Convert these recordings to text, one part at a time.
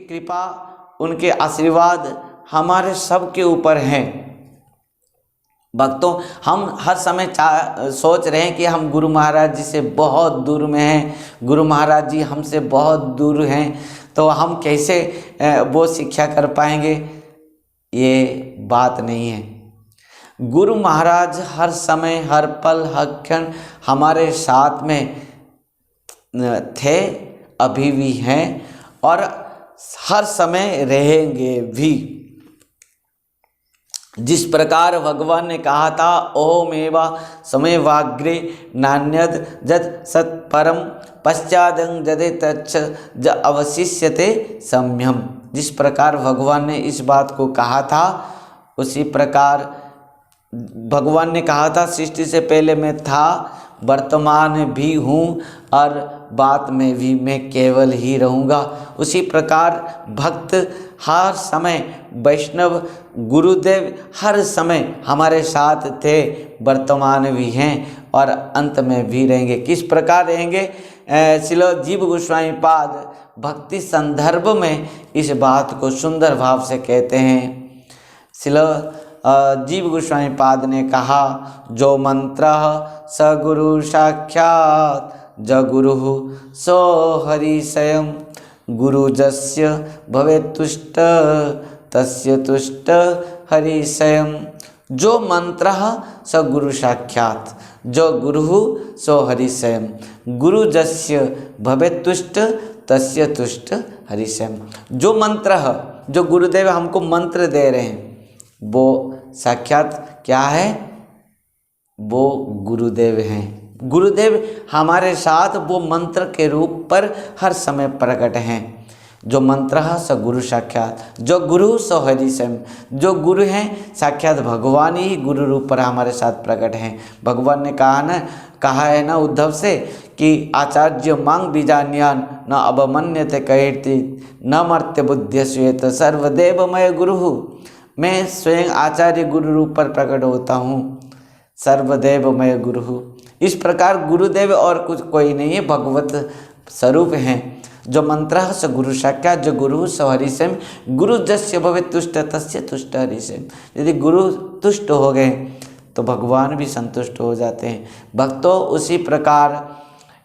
कृपा, उनके आशीर्वाद हमारे सबके ऊपर हैं। भक्तों, हम हर समय सोच रहे हैं कि हम गुरु महाराज जी से बहुत दूर में हैं, गुरु महाराज जी हमसे बहुत दूर हैं, तो हम कैसे वो शिक्षा कर पाएंगे। ये बात नहीं है। गुरु महाराज हर समय, हर पल, हर क्षण हमारे साथ में थे, अभी भी हैं और हर समय रहेंगे भी। जिस प्रकार भगवान ने कहा था, ओमेवा समयवाग्रे नान्यद जद सत्परम पश्चादं जदे तच्छ ज अवशिष्यते सम्यम। जिस प्रकार भगवान ने इस बात को कहा था, उसी प्रकार भगवान ने कहा था, सृष्टि से पहले मैं था, वर्तमान भी हूँ और बाद में भी मैं केवल ही रहूँगा। उसी प्रकार भक्त हर समय, वैष्णव गुरुदेव हर समय हमारे साथ थे, वर्तमान भी हैं और अंत में भी रहेंगे। किस प्रकार रहेंगे? श्रील जीव गोस्वामी पाद भक्ति संदर्भ में इस बात को सुंदर भाव से कहते हैं। श्रील जीव गोस्वामी पाद ने कहा, जो मंत्र स गुरु साक्षात ज गुरु सो हरि स्वयं, गुरु जस्य भवे तुष्ट तस्य तुष्ट हरि स्वयं। जो मंत्र स गुरु साक्षात, जो गुरु सो हरि स्वयं, गुरु जस्य भवे तुष्ट तस्य तुष्ट हरि स्वयं। जो मंत्र, जो गुरुदेव हमको मंत्र दे रहे हैं, वो साक्षात क्या है? वो गुरुदेव हैं। गुरुदेव हमारे साथ वो मंत्र के रूप पर हर समय प्रकट हैं। जो मंत्र स गुरु साक्षात, जो गुरु सो हरि स्वयं। जो गुरु हैं साक्षात भगवान ही गुरु रूप पर हमारे साथ प्रकट हैं। भगवान ने कहा है ना उद्धव से कि आचार्य मांग बीजान्यान न अवमन्यते कीर्ति न मर्त्य बुद्ध्य श्वेत सर्वदेवमय गुरु। मैं स्वयं आचार्य गुरु रूप पर प्रकट होता हूँ, सर्वदेवमय गुरु। इस प्रकार गुरुदेव और कुछ कोई नहीं है, भगवत स्वरूप हैं। जो मंत्र स गुरु साक्षात, जो गुरु स हरि स्वयं, गुरु जस्य भवे तुष्ट तस्य तुष्ट हरि स्वयं। यदि गुरु तुष्ट हो गए तो भगवान भी संतुष्ट हो जाते हैं। भक्तों, उसी प्रकार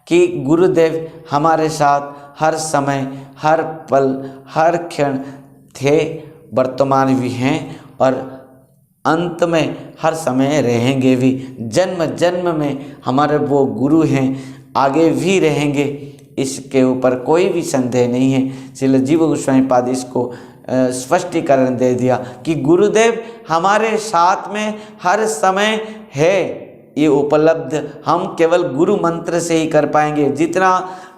कि गुरुदेव हमारे साथ हर समय, हर पल, हर क्षण थे, वर्तमान भी हैं और अंत में हर समय रहेंगे भी। जन्म जन्म में हमारे वो गुरु हैं, आगे भी रहेंगे, इसके ऊपर कोई भी संदेह नहीं है। श्रील जीव गोस्वामी पाद इसको स्पष्टीकरण दे दिया कि गुरुदेव हमारे साथ में हर समय है। ये उपलब्ध हम केवल गुरु मंत्र से ही कर पाएंगे। जितना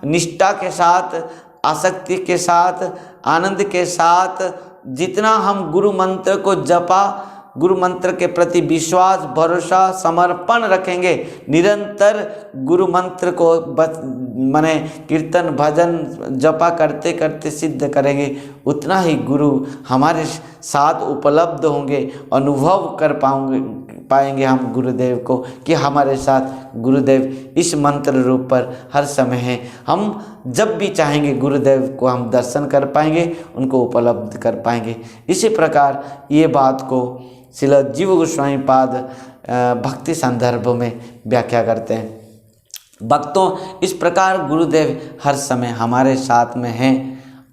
निष्ठा के साथ, आसक्ति के साथ, आनंद के साथ जितना हम गुरु मंत्र को जपा, गुरु मंत्र के प्रति विश्वास, भरोसा, समर्पण रखेंगे, निरंतर गुरु मंत्र को माने कीर्तन, भजन, जपा करते करते सिद्ध करेंगे, उतना ही गुरु हमारे साथ उपलब्ध होंगे। अनुभव कर पाएंगे हम गुरुदेव को कि हमारे साथ गुरुदेव इस मंत्र रूप पर हर समय हैं। हम जब भी चाहेंगे गुरुदेव को हम दर्शन कर पाएंगे, उनको उपलब्ध कर पाएंगे। इसी प्रकार ये बात को श्रील जीव गोस्वामी पाद भक्ति संदर्भ में व्याख्या करते हैं। भक्तों, इस प्रकार गुरुदेव हर समय हमारे साथ में हैं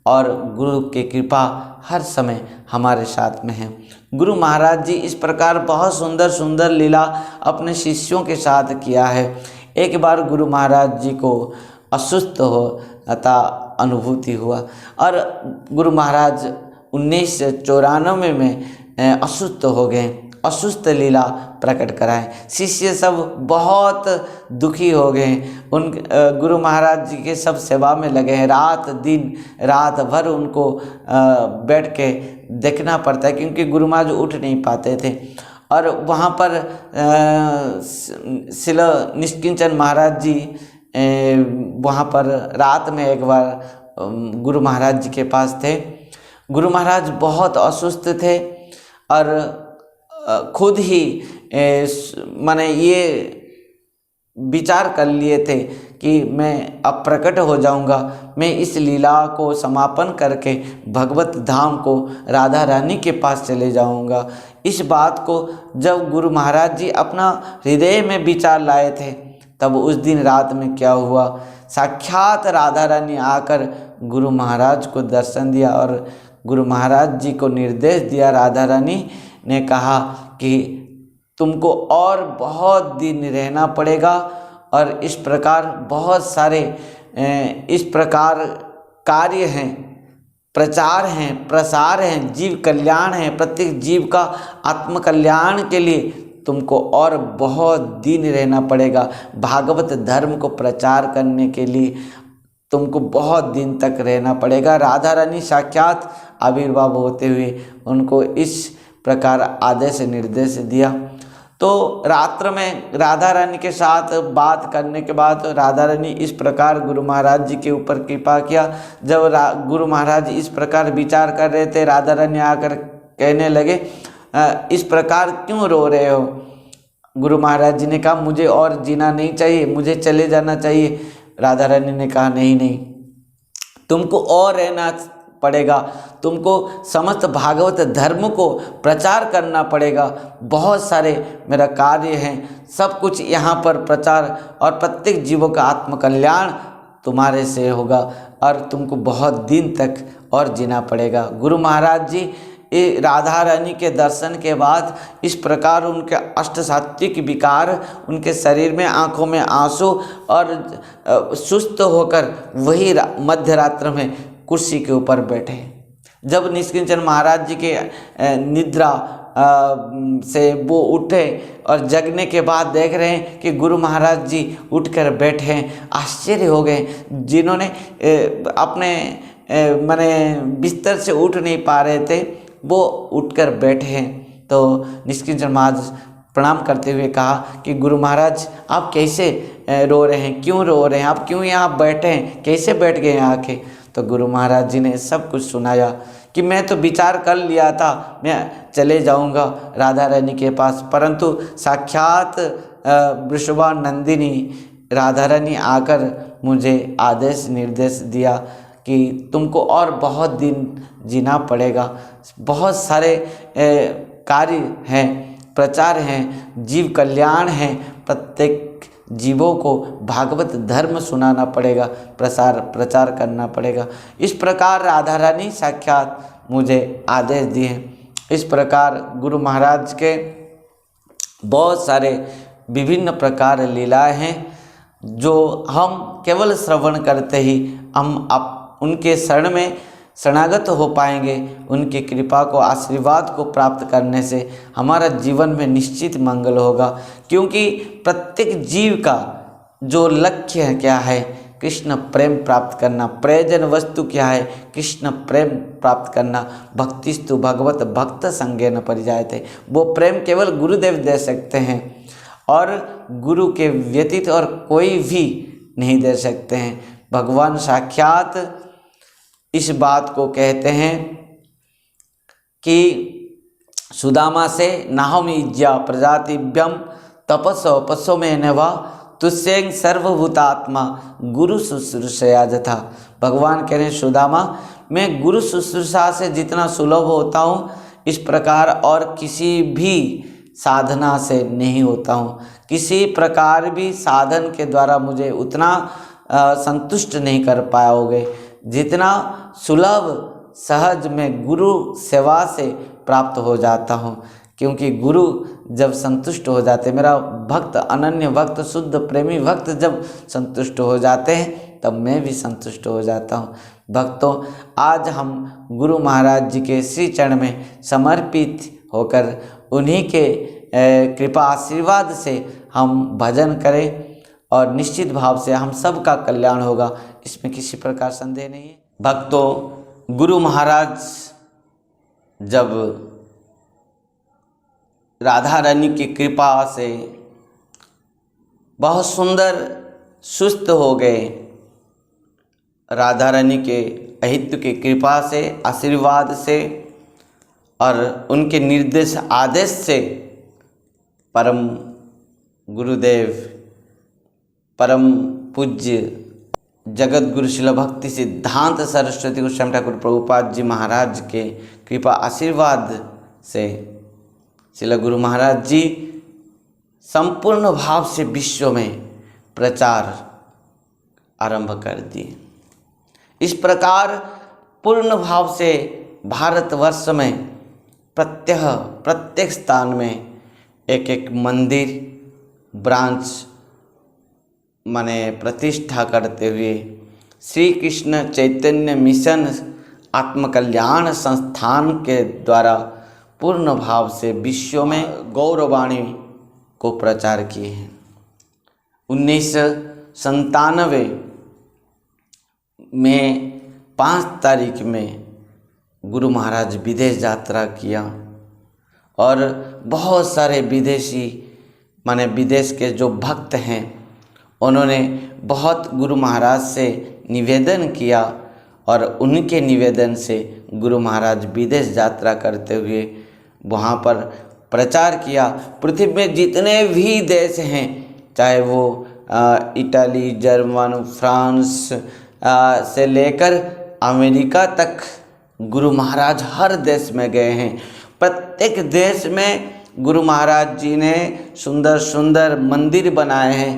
और गुरु की कृपा हर समय हमारे साथ में है। गुरु महाराज जी इस प्रकार बहुत सुंदर सुंदर लीला अपने शिष्यों के साथ किया है। एक बार गुरु महाराज जी को असुस्थ हो अतः अनुभूति हुआ और गुरु महाराज 1994 में असुस्थ हो गए, असुस्थ लीला प्रकट कराए। शिष्य सब बहुत दुखी हो गए। उन गुरु महाराज जी के सब सेवा में लगे हैं, रात दिन रात भर उनको बैठ के देखना पड़ता है क्योंकि गुरु महाराज उठ नहीं पाते थे। और वहाँ पर श्रील निष्किंचन महाराज जी वहाँ पर रात में एक बार गुरु महाराज जी के पास थे। गुरु महाराज बहुत असुस्थ थे और खुद ही माने ये विचार कर लिए थे कि मैं अब प्रकट हो जाऊंगा, मैं इस लीला को समापन करके भगवत धाम को राधा रानी के पास चले जाऊंगा। इस बात को जब गुरु महाराज जी अपना हृदय में विचार लाए थे, तब उस दिन रात में क्या हुआ, साक्षात राधा रानी आकर गुरु महाराज को दर्शन दिया और गुरु महाराज जी को निर्देश दिया। राधा रानी ने कहा कि तुमको और बहुत दिन रहना पड़ेगा और इस प्रकार बहुत सारे इस प्रकार कार्य हैं, प्रचार हैं, प्रसार हैं, जीव कल्याण है, प्रत्येक जीव का आत्म कल्याण के लिए तुमको और बहुत दिन रहना पड़ेगा। भागवत धर्म को प्रचार करने के लिए तुमको बहुत दिन तक रहना पड़ेगा। राधा रानी साक्षात आविर्भाव होते हुए उनको इस प्रकार आदेश निर्देश दिया। तो रात्र में राधा रानी के साथ बात करने के बाद राधा रानी इस प्रकार गुरु महाराज जी के ऊपर कृपा किया। जब गुरु महाराज इस प्रकार विचार कर रहे थे, राधा रानी आकर कहने लगे, इस प्रकार क्यों रो रहे हो? गुरु महाराज जी ने कहा, मुझे और जीना नहीं चाहिए, मुझे चले जाना चाहिए। राधा रानी ने कहा, नहीं नहीं, तुमको और रहना पड़ेगा, तुमको समस्त भागवत धर्म को प्रचार करना पड़ेगा। बहुत सारे मेरा कार्य हैं, सब कुछ यहाँ पर प्रचार और प्रत्येक जीवों का आत्म कल्याण तुम्हारे से होगा और तुमको बहुत दिन तक और जीना पड़ेगा। गुरु महाराज जी राधा रानी के दर्शन के बाद इस प्रकार उनके अष्ट सात्विक विकार, उनके शरीर में आंखों में आंसू और सुस्त होकर वही मध्य रात्र में कुर्सी के ऊपर बैठे। जब निष्किंचन महाराज जी के निद्रा से वो उठे और जगने के बाद देख रहे हैं कि गुरु महाराज जी उठकर बैठे हैं, आश्चर्य हो गए। जिन्होंने अपने माने बिस्तर से उठ नहीं पा रहे थे, वो उठकर बैठे हैं। तो निष्किंचन महाराज प्रणाम करते हुए कहा कि गुरु महाराज आप कैसे रो रहे हैं, क्यों रो रहे हैं, आप क्यों यहाँ बैठे हैं, कैसे बैठ गए यहाँ आके? तो गुरु महाराज जी ने सब कुछ सुनाया कि मैं तो विचार कर लिया था मैं चले जाऊंगा राधा रानी के पास, परंतु साक्षात वृषभा नंदिनी राधा रानी आकर मुझे आदेश निर्देश दिया कि तुमको और बहुत दिन जीना पड़ेगा। बहुत सारे कार्य हैं, प्रचार हैं, जीव कल्याण हैं, प्रत्येक जीवों को भागवत धर्म सुनाना पड़ेगा, प्रचार करना पड़ेगा। इस प्रकार राधा रानी साक्षात मुझे आदेश दिए। इस प्रकार गुरु महाराज के बहुत सारे विभिन्न प्रकार लीलाएं हैं जो हम केवल श्रवण करते ही हम उनके शरण में शरणागत हो पाएंगे। उनकी कृपा को, आशीर्वाद को प्राप्त करने से हमारा जीवन में निश्चित मंगल होगा, क्योंकि प्रत्येक जीव का जो लक्ष्य है क्या है, कृष्ण प्रेम प्राप्त करना। प्रयोजन वस्तु क्या है? कृष्ण प्रेम प्राप्त करना। भक्तिस्तु भगवत भक्त संगेन परिजायते। वो प्रेम केवल गुरुदेव दे सकते हैं और गुरु के व्यतीत और कोई भी नहीं दे सकते हैं। भगवान साक्षात इस बात को कहते हैं कि सुदामा से नाहमीज्या प्रजातिभ्यम तपस्व पशो में नवा तुष्यं सर्वभूतात्मा गुरु शुश्रूषया जथा। भगवान कह रहे हैं, सुदामा मैं गुरु शुश्रूषा से जितना सुलभ होता हूँ, इस प्रकार और किसी भी साधना से नहीं होता हूँ। किसी प्रकार भी साधन के द्वारा मुझे उतना संतुष्ट नहीं कर पाओगे जितना सुलभ सहज में गुरु सेवा से प्राप्त हो जाता हूँ। क्योंकि गुरु जब संतुष्ट हो जाते, मेरा भक्त, अनन्य भक्त, शुद्ध प्रेमी भक्त जब संतुष्ट हो जाते हैं, तब मैं भी संतुष्ट हो जाता हूँ। भक्तों, आज हम गुरु महाराज जी के श्री चरण में समर्पित होकर उन्हीं के कृपा आशीर्वाद से हम भजन करें और निश्चित भाव से हम सब का कल्याण होगा, इसमें किसी प्रकार संदेह नहीं है। भक्तों, गुरु महाराज जब राधा रानी की कृपा से बहुत सुंदर सुस्त हो गए, राधा रानी के अहित्व की कृपा से, आशीर्वाद से और उनके निर्देश आदेश से परम गुरुदेव परम पूज्य जगत गुरु शिल भक्ति सिद्धांत सरस्वती गोस्वामी ठाकुर प्रभुपाद जी महाराज के कृपा आशीर्वाद से शिल गुरु महाराज जी संपूर्ण भाव से विश्व में प्रचार आरंभ कर दिए। इस प्रकार पूर्ण भाव से भारतवर्ष में प्रत्येक स्थान में एक एक मंदिर ब्रांच माने प्रतिष्ठा करते हुए श्री कृष्ण चैतन्य मिशन आत्मकल्याण संस्थान के द्वारा पूर्ण भाव से विश्व में गौरवाणी को प्रचार किए हैं। 1997 में 5 तारीख में गुरु महाराज विदेश यात्रा किया और बहुत सारे विदेशी माने विदेश के जो भक्त हैं उन्होंने बहुत गुरु महाराज से निवेदन किया और उनके निवेदन से गुरु महाराज विदेश यात्रा करते हुए वहाँ पर प्रचार किया। पृथ्वी में जितने भी देश हैं, चाहे वो इटली, जर्मन, फ्रांस से लेकर अमेरिका तक गुरु महाराज हर देश में गए हैं। प्रत्येक देश में गुरु महाराज जी ने सुंदर सुंदर मंदिर बनाए हैं,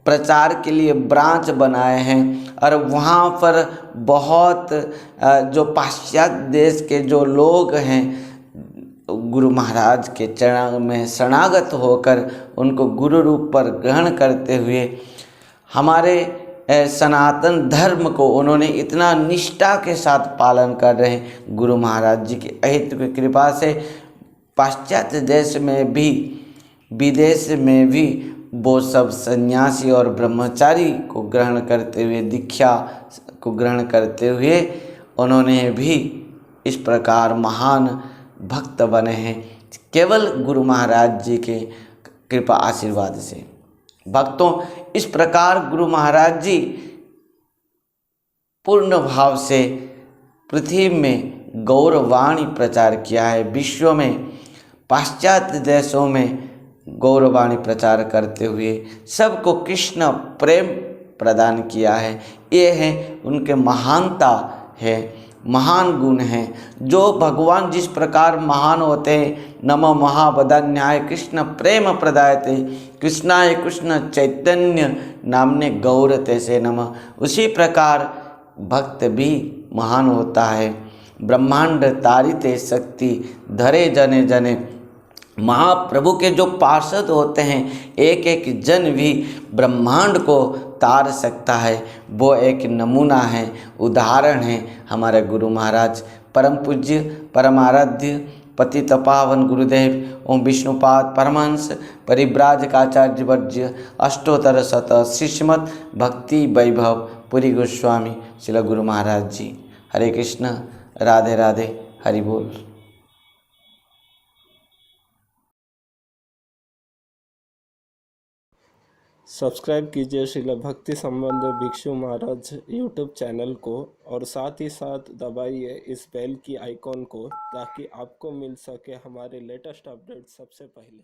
प्रचार के लिए ब्रांच बनाए हैं और वहाँ पर बहुत जो पाश्चात्य देश के जो लोग हैं गुरु महाराज के चरण में शरणागत होकर उनको गुरु रूप पर ग्रहण करते हुए हमारे सनातन धर्म को उन्होंने इतना निष्ठा के साथ पालन कर रहे हैं। गुरु महाराज जी की अहेतुक कृपा से पाश्चात्य देश में भी विदेश में भी वो सब सन्यासी और ब्रह्मचारी को ग्रहण करते हुए, दीक्षा को ग्रहण करते हुए उन्होंने भी इस प्रकार महान भक्त बने हैं केवल गुरु महाराज जी के कृपा आशीर्वाद से। भक्तों, इस प्रकार गुरु महाराज जी पूर्ण भाव से पृथ्वी में गौरवाणी प्रचार किया है। विश्व में पाश्चात्य देशों में गौरवाणी प्रचार करते हुए सबको कृष्ण प्रेम प्रदान किया है। ये है उनके महानता है, महान गुण हैं। जो भगवान जिस प्रकार महान होते हैं, नमो महावदान्याय कृष्ण प्रेम प्रदायते कृष्णाय कृष्ण चैतन्य नामने गौरते से नमः, उसी प्रकार भक्त भी महान होता है। ब्रह्मांड तारिते शक्ति धरे जने जने, महाप्रभु के जो पार्षद होते हैं एक एक जन भी ब्रह्मांड को तार सकता है। वो एक नमूना है, उदाहरण है हमारे गुरु महाराज परम पूज्य परम आराध्य पतित पावन गुरुदेव ओम विष्णुपाद परमहंस परिव्राजकाचार्य वर्ज्य अष्टोत्तर शत श्रीमद् भक्ति वैभव पुरी गोस्वामी श्री गुरु महाराज जी। हरे कृष्ण, राधे राधे, हरि बोल। सब्सक्राइब कीजिए श्रील भक्ति संबंध भिक्षु महाराज यूट्यूब चैनल को और साथ ही साथ दबाइए इस बेल की आइकॉन को ताकि आपको मिल सके हमारे लेटेस्ट अपडेट सबसे पहले।